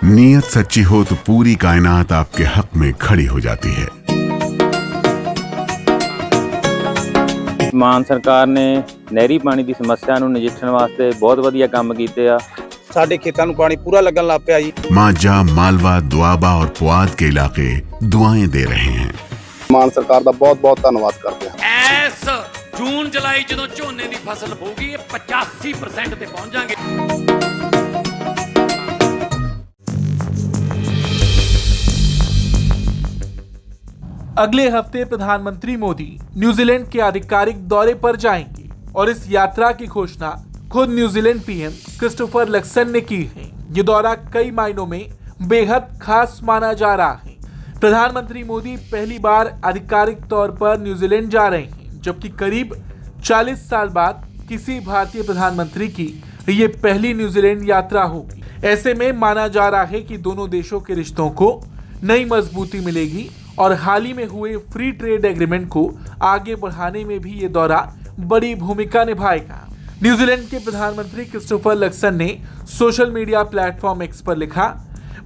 नीयत सच्ची हो तो पूरी कायनात आपके हक में खड़ी हो जाती है। ਮਾਨ ਸਰਕਾਰ ਨੇ ਨਹਿਰੀ ਪਾਣੀ ਦੀ ਸਮੱਸਿਆ ਨੂੰ ਨਜਿੱਠਣ ਵਾਸਤੇ ਬਹੁਤ ਵਧੀਆ ਕੰਮ ਕੀਤੇ ਆ। ਸਾਡੇ ਖੇਤਾਂ ਨੂੰ ਪਾਣੀ ਪੂਰਾ ਲੱਗਣ ਲੱਗ ਪਿਆ ਜੀ। मांझा, मालवा, दुआबा और पुआध के इलाके दुआएं दे रहे हैं। ਮਾਨ ਸਰਕਾਰ ਦਾ ਬਹੁਤ ਬਹੁਤ ਧੰਨਵਾਦ ਕਰਦੇ ਹਾਂ। ਇਸ ਜੂਨ ਜੁਲਾਈ ਜਦੋਂ ਝੋਨੇ ਦੀ ਫਸਲ ਹੋਊਗੀ ਇਹ 85% ਤੇ ਪਹੁੰਚ ਜਾਾਂਗੇ। अगले हफ्ते प्रधानमंत्री मोदी न्यूजीलैंड के आधिकारिक दौरे पर जाएंगे और इस यात्रा की घोषणा खुद न्यूजीलैंड पीएम क्रिस्टोफर लक्सन ने की है। ये दौरा कई मायनों में बेहद खास माना जा रहा है। प्रधानमंत्री मोदी पहली बार आधिकारिक तौर पर न्यूजीलैंड जा रहे हैं, जबकि करीब 40 साल बाद किसी भारतीय प्रधानमंत्री की ये पहली न्यूजीलैंड यात्रा होगी। ऐसे में माना जा रहा है कि दोनों देशों के रिश्तों को नई मजबूती मिलेगी और हाल ही में हुए फ्री ट्रेड एग्रीमेंट को आगे बढ़ाने में भी ये दौरा बड़ी भूमिका निभाएगा। न्यूजीलैंड के प्रधानमंत्री क्रिस्टोफर लक्सन ने सोशल मीडिया प्लेटफॉर्म एक्स पर लिखा,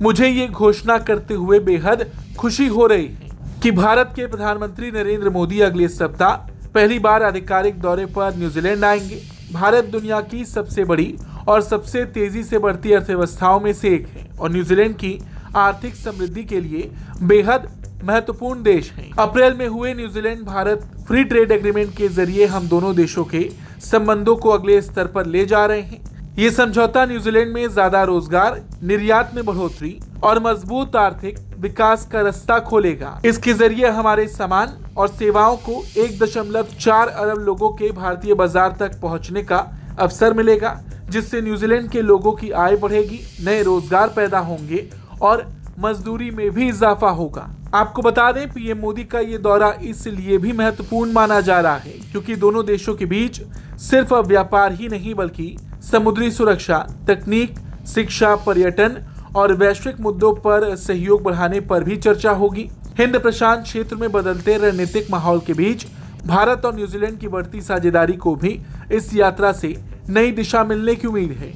मुझे ये घोषणा करते हुए बेहद खुशी हो रही है कि भारत के प्रधानमंत्री नरेंद्र मोदी अगले सप्ताह पहली बार आधिकारिक दौरे पर न्यूजीलैंड आएंगे। भारत दुनिया की सबसे बड़ी और सबसे तेजी से बढ़ती अर्थव्यवस्थाओं में से एक है और न्यूजीलैंड की आर्थिक समृद्धि के लिए बेहद महत्वपूर्ण देश है। अप्रैल में हुए New Zealand Bharat free trade agreement के जरिए हम दोनों देशों के संबंधों को अगले स्तर पर ले जा रहे हैं। ये समझौता न्यूजीलैंड में ज्यादा रोजगार, निर्यात में बढ़ोतरी और मजबूत आर्थिक विकास का रास्ता खोलेगा। इसके जरिए हमारे सामान और सेवाओं को 1.4 अरब लोगों के भारतीय बाजार तक पहुंचने का अवसर मिलेगा, जिससे न्यूजीलैंड के लोगों की आय बढ़ेगी, नए रोजगार पैदा होंगे और मजदूरी में भी इजाफा होगा। आपको बता दें, पीएम मोदी का ये दौरा इसलिए भी महत्वपूर्ण माना जा रहा है क्योंकि दोनों देशों के बीच सिर्फ व्यापार ही नहीं बल्कि समुद्री सुरक्षा, तकनीक, शिक्षा, पर्यटन और वैश्विक मुद्दों पर सहयोग बढ़ाने पर भी चर्चा होगी। हिंद प्रशांत क्षेत्र में बदलते रणनीतिक माहौल के बीच भारत और न्यूजीलैंड की बढ़ती साझेदारी को भी इस यात्रा से नई दिशा मिलने की उम्मीद है।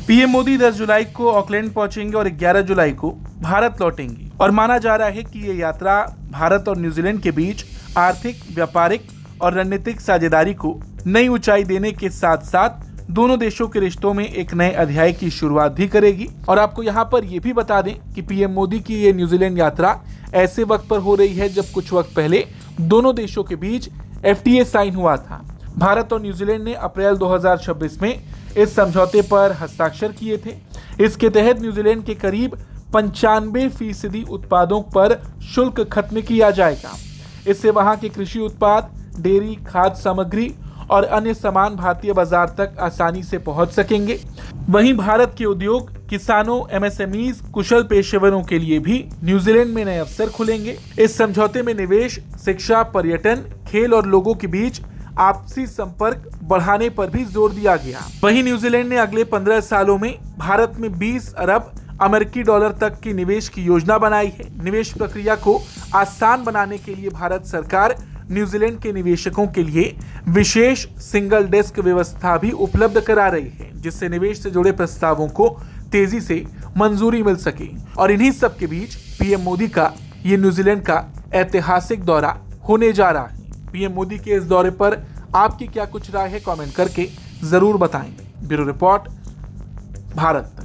पीएम मोदी 10 जुलाई को ऑकलैंड पहुंचेंगे और 11 जुलाई को भारत लौटेंगे और माना जा रहा है कि ये यात्रा भारत और न्यूजीलैंड के बीच आर्थिक, व्यापारिक और रणनीतिक साझेदारी को नई ऊंचाई देने के साथ साथ दोनों देशों के रिश्तों में एक नए अध्याय की शुरुआत भी करेगी। और आपको यहाँ पर यह भी बता दें कि पीएम मोदी की ये न्यूजीलैंड यात्रा ऐसे वक्त पर हो रही है जब कुछ वक्त पहले दोनों देशों के बीच FTA साइन हुआ था। भारत और न्यूजीलैंड ने अप्रैल 2026 में इस समझौते पर हस्ताक्षर किए थे। इसके तहत न्यूजीलैंड के करीब 95% उत्पादों पर शुल्क खत्म किया जाएगा। इससे वहां के कृषि उत्पाद, डेयरी, खाद्य सामग्री और अन्य सामान भारतीय बाजार तक आसानी से पहुंच सकेंगे। वहीं भारत के उद्योग, किसानों, MSMEs, कुशल पेशेवरों के लिए भी न्यूजीलैंड में नए अवसर खुलेंगे। इस समझौते में निवेश, शिक्षा, पर्यटन, खेल और लोगों के बीच आपसी संपर्क बढ़ाने पर भी जोर दिया गया। वहीं न्यूजीलैंड ने अगले 15 सालों में भारत में 20 अरब अमेरिकी डॉलर तक की निवेश की योजना बनाई है। निवेश प्रक्रिया को आसान बनाने के लिए भारत सरकार न्यूजीलैंड के निवेशकों के लिए विशेष सिंगल डेस्क व्यवस्था भी उपलब्ध करा रही है, जिससे निवेश से जुड़े प्रस्तावों को तेजी से मंजूरी मिल सके। और इन्हीं सब के बीच पीएम मोदी का ये न्यूजीलैंड का ऐतिहासिक दौरा होने जा रहा है। पीएम मोदी के इस दौरे पर आपकी क्या कुछ राय है, कमेंट करके जरूर बताएं। Bureau report, Bharat.